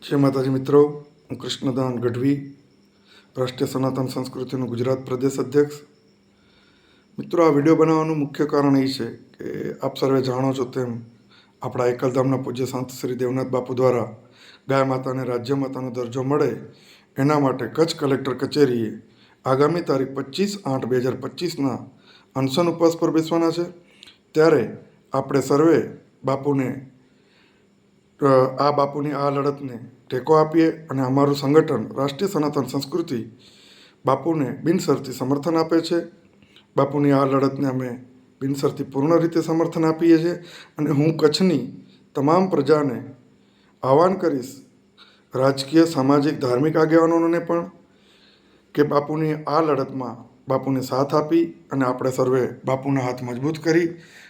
जय माताजी मित्रों, हूँ कृष्णदान गढ़वी, राष्ट्रीय सनातन संस्कृति गुजरात प्रदेश अध्यक्ष। मित्रों, आ विडियो बनाववानुं मुख्य कारण ए छे के आप सर्वे जाणो छो तेम आपणा एकलधामना पूज्य संत श्री देवनाथ बापू द्वारा गाय माता ने राज्य मातानो दर्जो मळे एना माटे कच्छ कलेक्टर कचेरीए आगामी तारीख 25/8/2025 अनशन उपवास पर बेसवाना छे। त्यारे आपणे सर्वे बापूने आ बापूनी आ लड़तने टेको आपीए अने अमारुं संगठन राष्ट्रीय सनातन संस्कृति बापूने बिनशर्ती समर्थन आपे छे। बापूनी आ लड़तने अमे बिनशर्ती पूर्ण रीते समर्थन आपीए छे अने हूँ कच्छनी तमाम प्रजाने आह्वान करीश, राजकीय सामाजिक धार्मिक आगेवानोने पण के बापूनी आ लड़तमां बापूने साथ आपी अने आपणे सर्वे बापूना हाथ मजबूत करी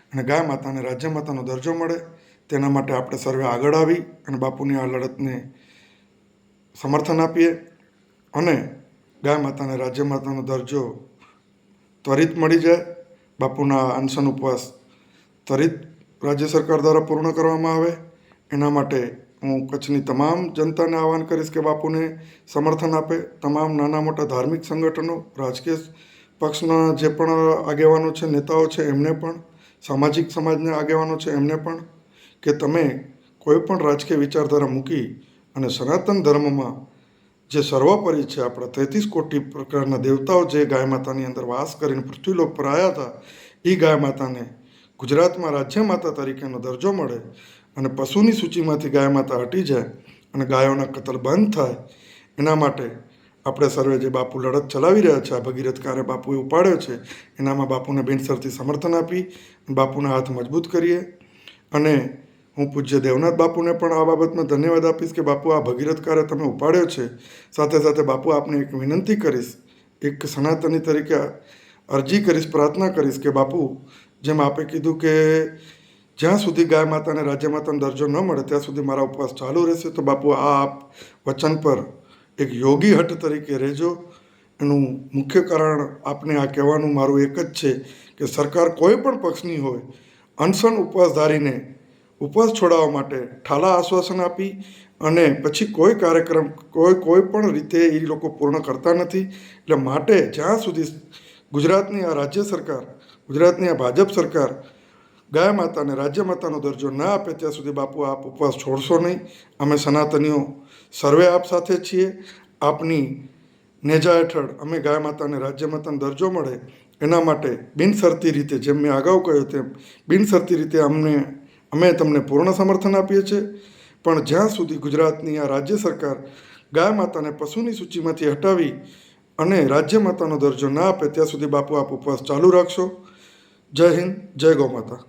अने गाय माताने राज्य मातानो दर्जो मळे तेना माटे आपणे सर्वे आगळ आवी अने बापूनी आ लड़तने समर्थन आपीए अने गाय माताने राज्य मातानो दर्जो त्वरित मळी जाय। बापूना अनशन उपवास त्वरित राज्य सरकार द्वारा पूर्ण करवामां आवे एना माटे हूँ कच्छनी तमाम जनताने आह्वान करीश के बापूने समर्थन आपे। तमाम नाना मोटा धार्मिक संगठनों, राजकीय पक्षना जे पण आगेवानो छे, नेताओ छे, एमने पण, सामाजिक समाजना आगेवानो छे एमने पण के तमे कोईपण राजकीय विचारधारा मूकी अने सनातन धर्म में जे सर्वोपरि है अपना 33 कोटी प्रकारना देवताओं जे गाय मातानी अंदर वास करीने पृथ्वीलोक पर आया था ए गाय माता ने गुजरात में राज्य माता तरीकेनो दर्जो मळे अने पशुनी सूचीमांथी गाय माता हटी जाए अने गायोना कतल बंध थाय एना माटे आपणे सर्वे जे बापू लड़त चलावी रह्या छे, आ भगीरथ कार्य बापूए उपाड्यो छे एनामां बापूने बिनशर्ती समर्थन आपी बापूना हाथ मजबूत करीए। अने हूँ पूज्य देवनाथ बापू ने पण आ बाबत में धन्यवाद आपीश के बापू आ भगीरथ कार्य तमे उपाड्यो छे। साथे साथे बापू आपने एक विनंती करीश, एक सनातनी तरीके अरजी करीश, प्रार्थना करीश के बापू जेम आपे कीधुं के ज्यां सुधी गाय माता ने राज्य मातानो दर्जो न मळे त्यां सुधी मारा उपवास चालू रहेशे। तो बापू आप वचन पर एक योगी हट तरीके रहेजो। एनुं मुख्य कारण आपने आ कहेवानुं मारुं एक ज छे के सरकार कोई पण पक्षनी होय अनशन उपवासधारीने उपवास छोड़ावा माटे ठाला आश्वासन आपी अने पछी कोई कार्यक्रम कोई पण रीते ए लोको पूर्ण करता नथी। एटले माटे ज्यां सुधी गुजरातनी आ राज्य सरकार, गुजरातनी आ भाजप सरकार गाय माता ने राज्य मातानो दर्जो न आपे त्यां सुधी बापू आप उपवास छोड़शो नहीं। अमे सनातनीओ सर्वे आप साथे छीए। आपनी नेजा हेठळ अमे गाय माता ने राज्य मातानो दर्जो मळे एना माटे बिनशर्ती रीते जेम मैं अगाऊ कह्युं तेम बिनशर्ती रीते अमे तमने पूर्ण समर्थन आपीए छे। पण ज्यां सुधी गुजरातनी आ राज्य सरकार गाय माताने पशुनी सूचीमांथी हटावी अने राज्य मातानो दर्जो न आपे त्यां सुधी बापू आप उपवास चालू राखशो। जय हिंद, जय गौ माता।